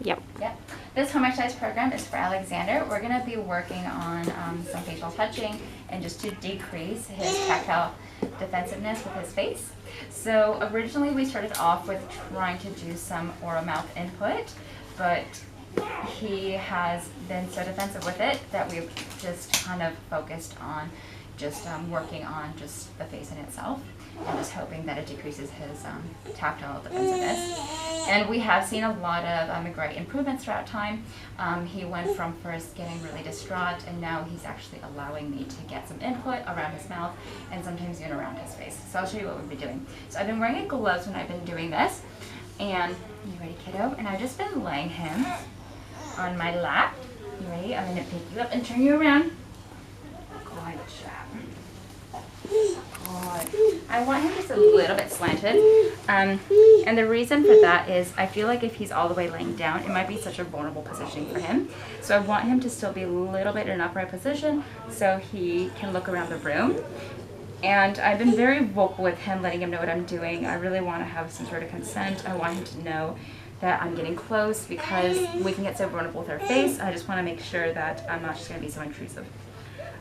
Yep. This home exercise program is for Alexander. We're going to be working on some facial touching and just to decrease his tactile defensiveness with his face. So originally we started off with trying to do some oral mouth input, but he has been so defensive with it that we've just kind of focused on just working on just the face in itself and just hoping that it decreases his tactile defensiveness. And we have seen a lot of great improvements throughout time. He went from first getting really distraught, and now he's actually allowing me to get some input around his mouth and sometimes even around his face. So I'll show you what we've been doing. So I've been wearing gloves when I've been doing this. And you ready, kiddo? And I've just been laying him on my lap. You ready? I'm going to pick you up and turn you around. Good job. Good. I want him just a little bit slanted. And the reason for that is I feel like if he's all the way laying down, it might be such a vulnerable positioning for him. So I want him to still be a little bit in an upright position so he can look around the room. And I've been very vocal with him, letting him know what I'm doing. I really want to have some sort of consent. I want him to know that I'm getting close because we can get so vulnerable with our face. I just want to make sure that I'm not just going to be so intrusive.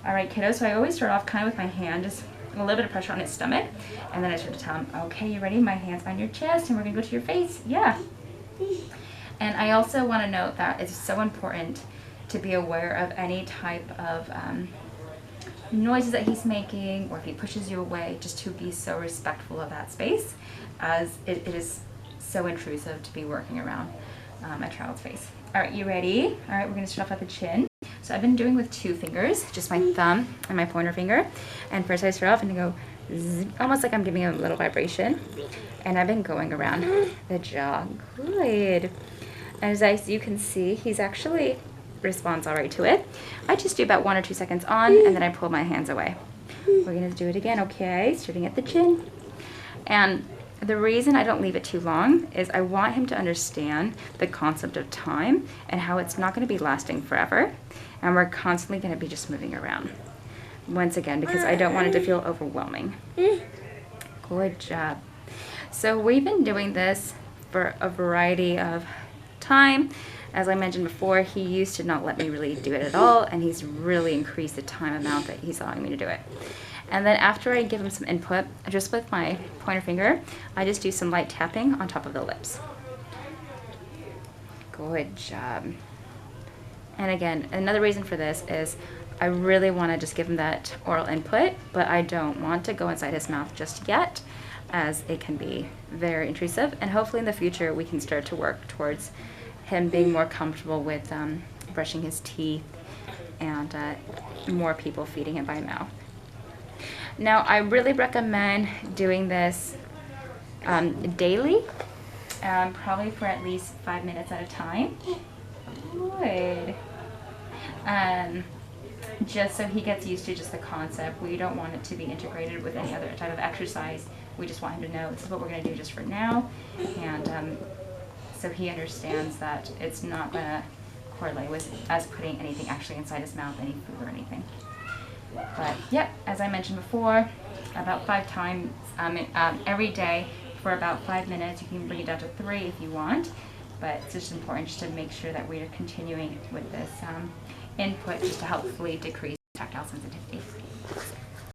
All right, kiddo, so I always start off kind of with my hand, just a little bit of pressure on his stomach. And then I start to tell him, okay, you ready? My hand's on your chest and we're going to go to your face. Yeah. And I also want to note that it's so important to be aware of any type of noises that he's making, or if he pushes you away, just to be so respectful of that space, as it is so intrusive to be working around a child's face. All right, you ready? All right, we're going to start off at the chin. So I've been doing with 2 fingers, just my thumb and my pointer finger. And first I start off and go zzz, almost like I'm giving him a little vibration. And I've been going around the jaw. Good. As you can see, he's actually responds all right to it. I just do about 1 or 2 seconds on, and then I pull my hands away. We're going to do it again, okay? Starting at the chin. And the reason I don't leave it too long is I want him to understand the concept of time and how it's not going to be lasting forever. And we're constantly going to be just moving around. Once again, because I don't want it to feel overwhelming. Good job. So we've been doing this for a variety of time. As I mentioned before, he used to not let me really do it at all, and he's really increased the time amount that he's allowing me to do it. And then after I give him some input, just with my pointer finger, I just do some light tapping on top of the lips. Good job. And again, another reason for this is I really want to just give him that oral input, but I don't want to go inside his mouth just yet, as it can be very intrusive. And hopefully in the future we can start to work towards him being more comfortable with brushing his teeth and more people feeding him by mouth. Now, I really recommend doing this daily, probably for at least 5 minutes at a time. Good. Just so he gets used to just the concept. We don't want it to be integrated with any other type of exercise. We just want him to know this is what we're going to do just for now, and so he understands that it's not going to correlate with us putting anything actually inside his mouth, any food or anything. But yep, as I mentioned before, about 5 times every day for about 5 minutes. You can bring it down to 3 if you want, but it's just important just to make sure that we are continuing with this input just to helpfully decrease tactile sensitivity.